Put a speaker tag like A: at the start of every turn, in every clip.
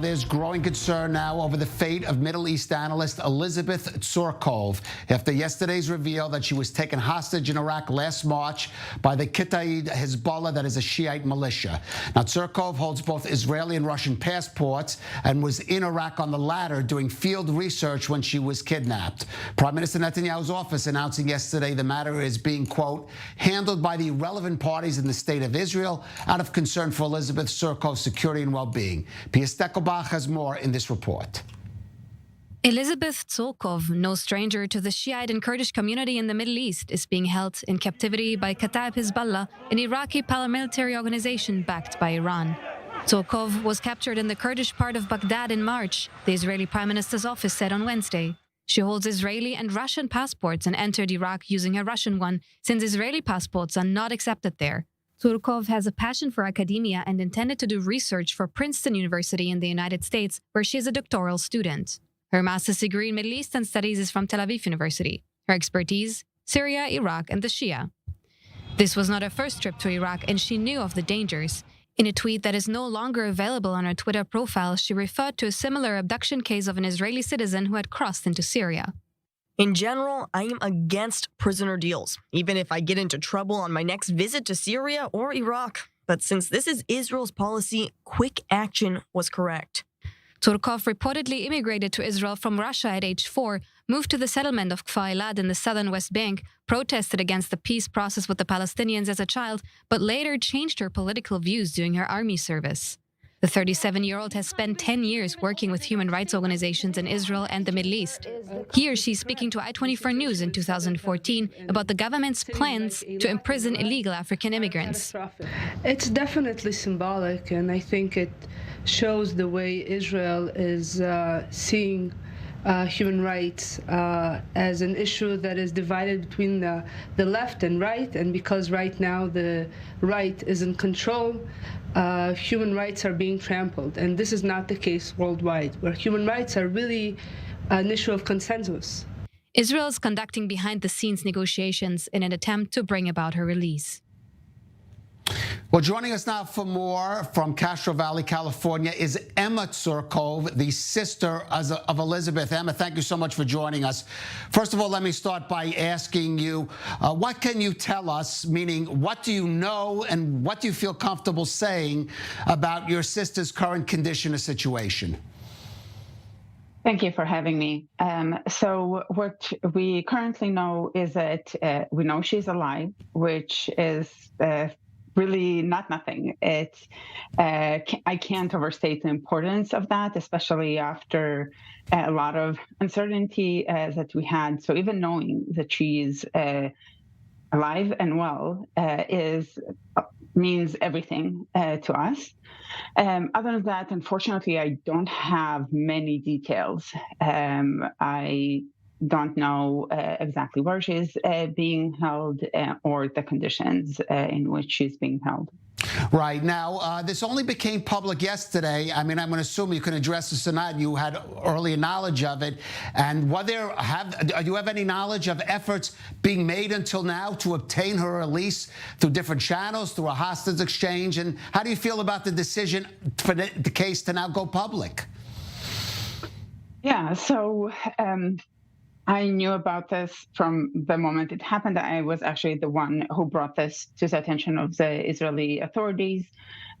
A: There's growing concern now over the fate of Middle East analyst Elizabeth Tsurkov after yesterday's reveal that she was taken hostage in Iraq last March by the Kata'ib Hezbollah, that is a Shiite militia. Now, Tsurkov holds both Israeli and Russian passports and was in Iraq on the latter doing field research when she was kidnapped. Prime Minister Netanyahu's office announcing yesterday the matter is being, quote, handled by the relevant parties in the state of Israel out of concern for Elizabeth Tsurkov's security and well-being. Has more in this report.
B: Elizabeth Tsurkov, no stranger to the Shiite and Kurdish community in the Middle East, is being held in captivity by Kata'ib Hezbollah, an Iraqi paramilitary organization backed by Iran. Tsurkov was captured in the Kurdish part of Baghdad in March, the Israeli Prime Minister's office said on Wednesday. She holds Israeli and Russian passports and entered Iraq using a Russian one, since Israeli passports are not accepted there. Tsurkov has a passion for academia and intended to do research for Princeton University in the United States, where she is a doctoral student. Her master's degree in Middle Eastern Studies is from Tel Aviv University. Her expertise, Syria, Iraq, and the Shia. This was not her first trip to Iraq, and she knew of the dangers. In a tweet that is no longer available on her Twitter profile, she referred to a similar abduction case of an Israeli citizen who had crossed into Syria.
C: In general, I am against prisoner deals, even if I get into trouble on my next visit to Syria or Iraq. But since this is Israel's policy, quick action was correct.
B: Tsurkov reportedly immigrated to Israel from Russia at age 4, moved to the settlement of Kfar Elad in the southern West Bank, protested against the peace process with the Palestinians as a child, but later changed her political views during her army service. The 37-year-old has spent 10 years working with human rights organizations in Israel and the Middle East. Here, she's speaking to I-24 News in 2014 about the government's plans to imprison illegal African immigrants.
D: It's definitely symbolic, and I think it shows the way Israel is seeing human rights as an issue that is divided between the left and right, and because right now the right is in control, human rights are being trampled. And this is not the case worldwide, where human rights are really an issue of consensus.
B: Israel is conducting behind-the-scenes negotiations in an attempt to bring about her release.
A: Well, joining us now for more from Castro Valley, California, is Emma Tsurkov, the sister of Elizabeth. Emma, thank you so much for joining us. First of all, let me start by asking you, what can you tell us, meaning what do you know and what do you feel comfortable saying about your sister's current condition or situation?
E: Thank you for having me. So what we currently know is that we know she's alive, which is really not nothing. I can't overstate the importance of that, especially after a lot of uncertainty that we had. So even knowing that she's alive and well means everything to us. Other than that, unfortunately, I don't have many details. I don't know exactly where she's being held or the conditions in which she's being held.
A: Right. Now, this only became public yesterday. I mean, I'm going to assume you can address this or not. You had earlier knowledge of it. And do you have any knowledge of efforts being made until now to obtain her release through different channels, through a hostage exchange? And how do you feel about the decision for the case to now go public?
E: Yeah, so I knew about this from the moment it happened. I was actually the one who brought this to the attention of the Israeli authorities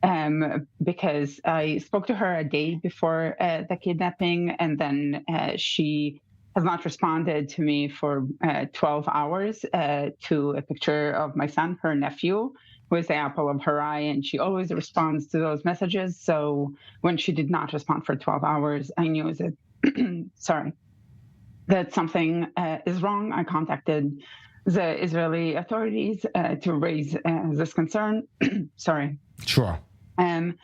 E: because I spoke to her a day before the kidnapping, and then she has not responded to me for 12 hours to a picture of my son, her nephew, who is the apple of her eye, and she always responds to those messages. So when she did not respond for 12 hours, I knew that, that something is wrong. I contacted the Israeli authorities to raise this concern. Sorry.
A: Sure.
E: And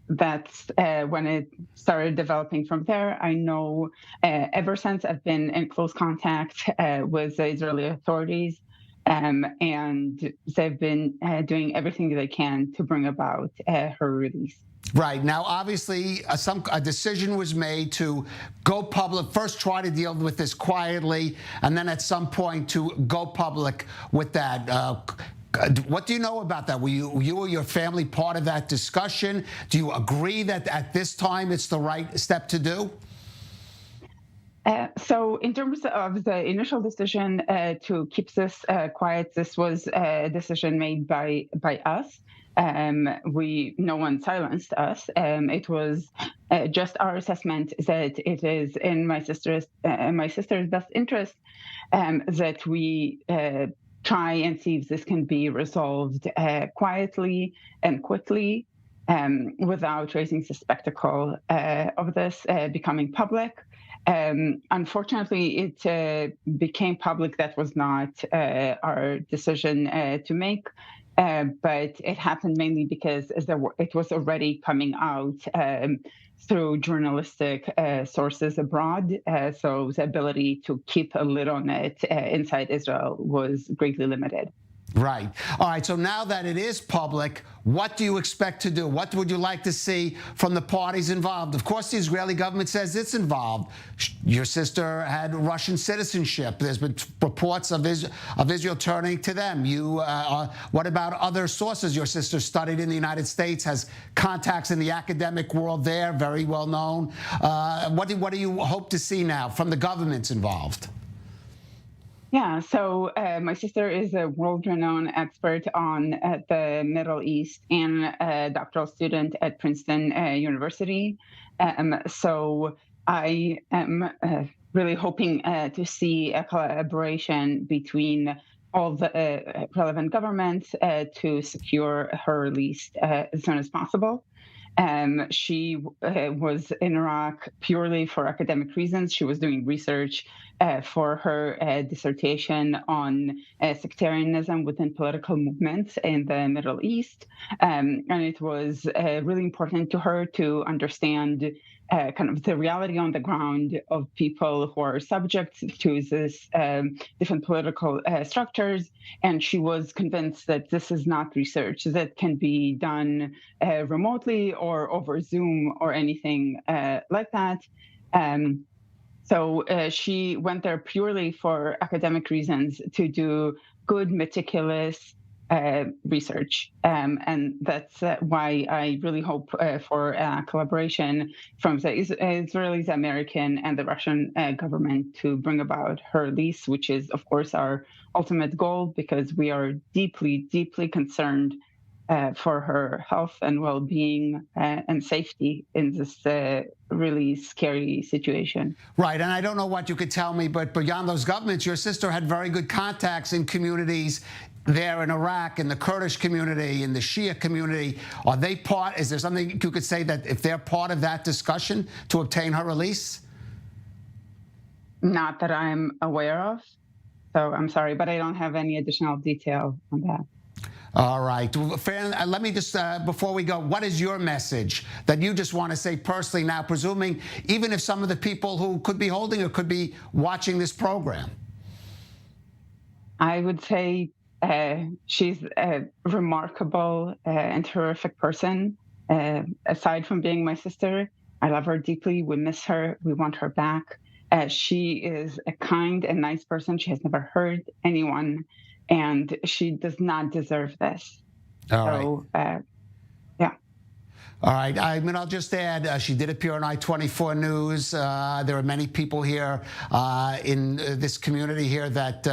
E: that's when it started developing from there. I know ever since I've been in close contact with the Israeli authorities, and they've been doing everything they can to bring about her release.
A: Right. Now, obviously, a decision was made to go public, first try to deal with this quietly, and then at some point to go public with that. What do you know about that? Were you or your family part of that discussion? Do you agree that at this time it's the right step to do?
E: So in terms of the initial decision to keep this quiet, this was a decision made by us. No one silenced us. It was just our assessment that it is in my sister's best interest that we try and see if this can be resolved quietly and quickly without raising the spectacle of this becoming public. Unfortunately, it became public. That was not our decision to make. But it happened mainly because it was already coming out through journalistic sources abroad. So the ability to keep a lid on it inside Israel was greatly limited.
A: Right. All right. So now that it is public, what do you expect to do? What would you like to see from the parties involved? Of course, the Israeli government says it's involved. Your sister had Russian citizenship. There's been reports of Israel turning to them. What about other sources? Your sister studied in the United States, has contacts in the academic world there, very well known. What do you hope to see now from the governments involved?
E: Yeah, so my sister is a world-renowned expert on the Middle East and a doctoral student at Princeton University. So I am really hoping to see a collaboration between all the relevant governments to secure her release as soon as possible. She was in Iraq purely for academic reasons. She was doing research for her dissertation on sectarianism within political movements in the Middle East. And it was really important to her to understand kind of the reality on the ground of people who are subject to this different political structures. And she was convinced that this is not research that can be done remotely or over Zoom or anything like that. So she went there purely for academic reasons to do good, meticulous research. And that's why I really hope for collaboration from the Israelis, American, and the Russian government to bring about her release, which is, of course, our ultimate goal, because we are deeply, deeply concerned for her health and well-being and safety in this really scary situation.
A: Right, and I don't know what you could tell me, but beyond those governments, your sister had very good contacts in communities there in Iraq, in the Kurdish community, in the Shia community. Are they part? Is there something you could say that if they're part of that discussion to obtain her release?
E: Not that I'm aware of. So I'm sorry, but I don't have any additional detail on that.
A: All right. Let me just, before we go, what is your message that you just want to say personally now, presuming even if some of the people who could be holding or could be watching this program?
E: I would say she's a remarkable and terrific person. Aside from being my sister, I love her deeply. We miss her. We want her back. She is a kind and nice person. She has never hurt anyone, and she does not deserve this.
A: All right.
E: Yeah.
A: All right. I'll just add, she did appear on I-24 News. There are many people here in this community here that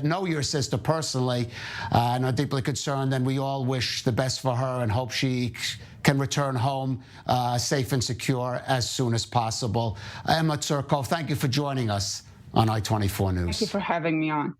A: know your sister personally and are deeply concerned. And we all wish the best for her and hope she can return home safe and secure as soon as possible. Elizabeth Tsurkov, thank you for joining us on I-24 News.
E: Thank you for having me on.